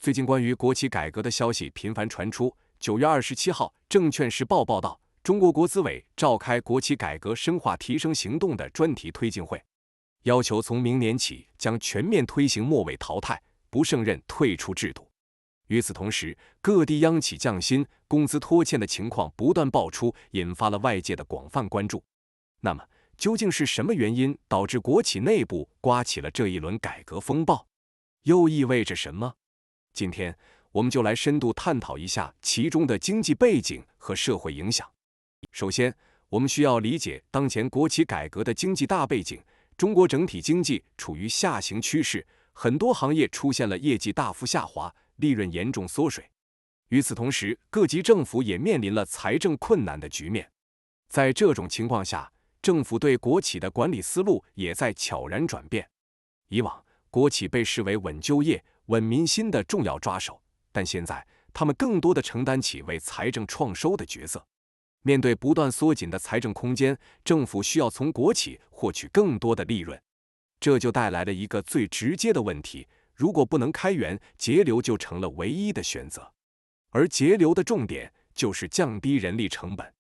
最近关于国企改革的消息频繁传出。9月27号，证券时报报道，中国国资委召开国企改革深化提升行动的专题推进会，要求从明年起将全面推行末位淘汰、不胜任退出制度。与此同时，各地央企降薪、工资拖欠的情况不断爆出，引发了外界的广泛关注。那么，究竟是什么原因导致国企内部刮起了这一轮改革风暴？又意味着什么？今天我们就来深度探讨一下其中的经济背景和社会影响。首先，我们需要理解当前国企改革的经济大背景。中国整体经济处于下行趋势，很多行业出现了业绩大幅下滑，利润严重缩水。与此同时，各级政府也面临了财政困难的局面。在这种情况下，政府对国企的管理思路也在悄然转变。以往，国企被视为稳就业、稳民心的重要抓手，但现在他们更多地承担起为财政创收的角色。面对不断缩紧的财政空间，政府需要从国企获取更多的利润，这就带来了一个最直接的问题：如果不能开源，节流就成了唯一的选择。而节流的重点就是降低人力成本。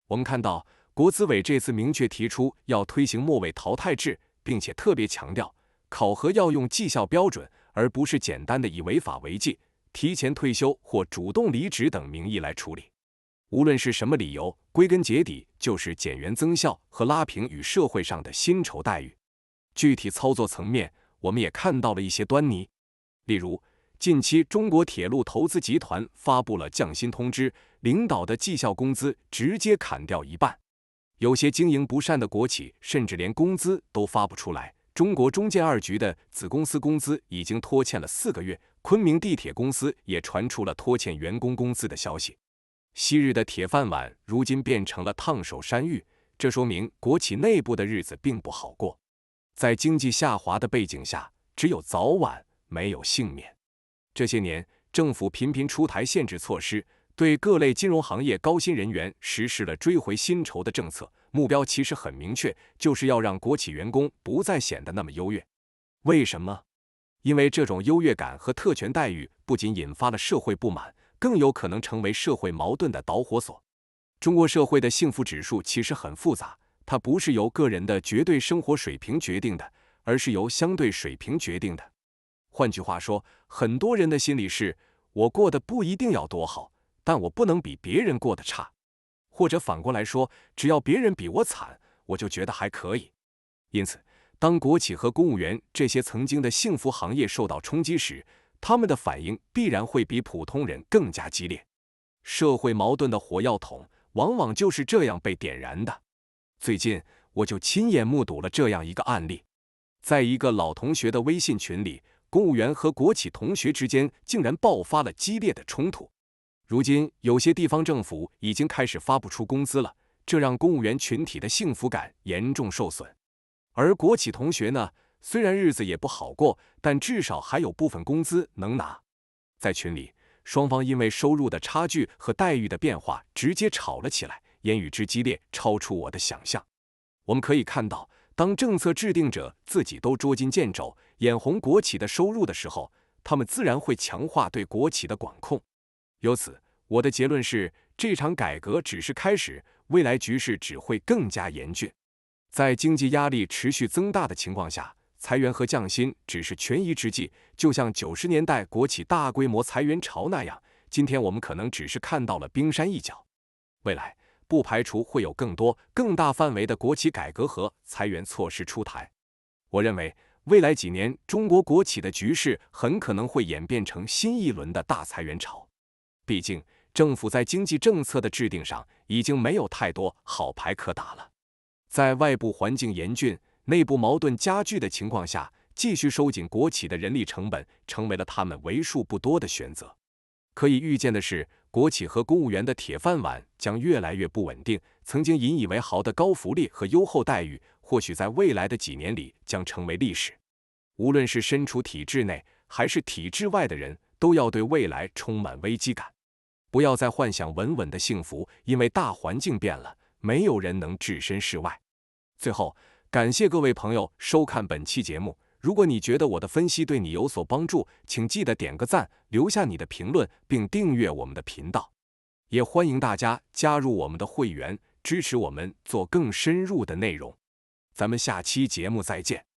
我们看到，国资委这次明确提出要推行末位淘汰制，并且特别强调，考核要用绩效标准，而不是简单的以违法违纪、提前退休或主动离职等名义来处理。无论是什么理由，归根结底就是减员增效和拉平与社会上的薪酬待遇。具体操作层面，我们也看到了一些端倪。例如，近期中国铁路投资集团发布了降薪通知，领导的绩效工资直接砍掉一半。有些经营不善的国企甚至连工资都发不出来。中国中建二局的子公司工资已经拖欠了4个月，昆明地铁公司也传出了拖欠员工工资的消息。昔日的铁饭碗如今变成了烫手山芋，这说明国企内部的日子并不好过。在经济下滑的背景下，只有早晚，没有幸免。这些年，政府频频出台限制措施，对各类金融行业高薪人员实施了追回薪酬的政策，目标其实很明确，就是要让国企员工不再显得那么优越。为什么？因为这种优越感和特权待遇不仅引发了社会不满，更有可能成为社会矛盾的导火索。中国社会的幸福指数其实很复杂，它不是由个人的绝对生活水平决定的，而是由相对水平决定的。换句话说，很多人的心理是，我过得不一定要多好，但我不能比别人过得差。或者反过来说，只要别人比我惨，我就觉得还可以。因此，当国企和公务员这些曾经的幸福行业受到冲击时，他们的反应必然会比普通人更加激烈。社会矛盾的火药桶往往就是这样被点燃的。最近我就亲眼目睹了这样一个案例。在一个老同学的微信群里，公务员和国企同学之间竟然爆发了激烈的冲突。如今有些地方政府已经开始发不出工资了，这让公务员群体的幸福感严重受损。而国企同学呢，虽然日子也不好过，但至少还有部分工资能拿。在群里，双方因为收入的差距和待遇的变化直接吵了起来，言语之激烈超出我的想象。我们可以看到，当政策制定者自己都捉襟见肘，眼红国企的收入的时候，他们自然会强化对国企的管控。由此，我的结论是，这场改革只是开始，未来局势只会更加严峻。在经济压力持续增大的情况下，裁员和降薪只是权宜之计，就像90年代国企大规模裁员潮那样，今天我们可能只是看到了冰山一角。未来不排除会有更多、更大范围的国企改革和裁员措施出台。我认为，未来几年中国国企的局势很可能会演变成新一轮的大裁员潮。毕竟，政府在经济政策的制定上已经没有太多好牌可打了。在外部环境严峻、内部矛盾加剧的情况下，继续收紧国企的人力成本，成为了他们为数不多的选择。可以预见的是，国企和公务员的铁饭碗将越来越不稳定，曾经引以为豪的高福利和优厚待遇，或许在未来的几年里将成为历史。无论是身处体制内还是体制外的人，都要对未来充满危机感。不要再幻想稳稳的幸福，因为大环境变了，没有人能置身事外。最后，感谢各位朋友收看本期节目。如果你觉得我的分析对你有所帮助，请记得点个赞，留下你的评论，并订阅我们的频道。也欢迎大家加入我们的会员，支持我们做更深入的内容。咱们下期节目再见。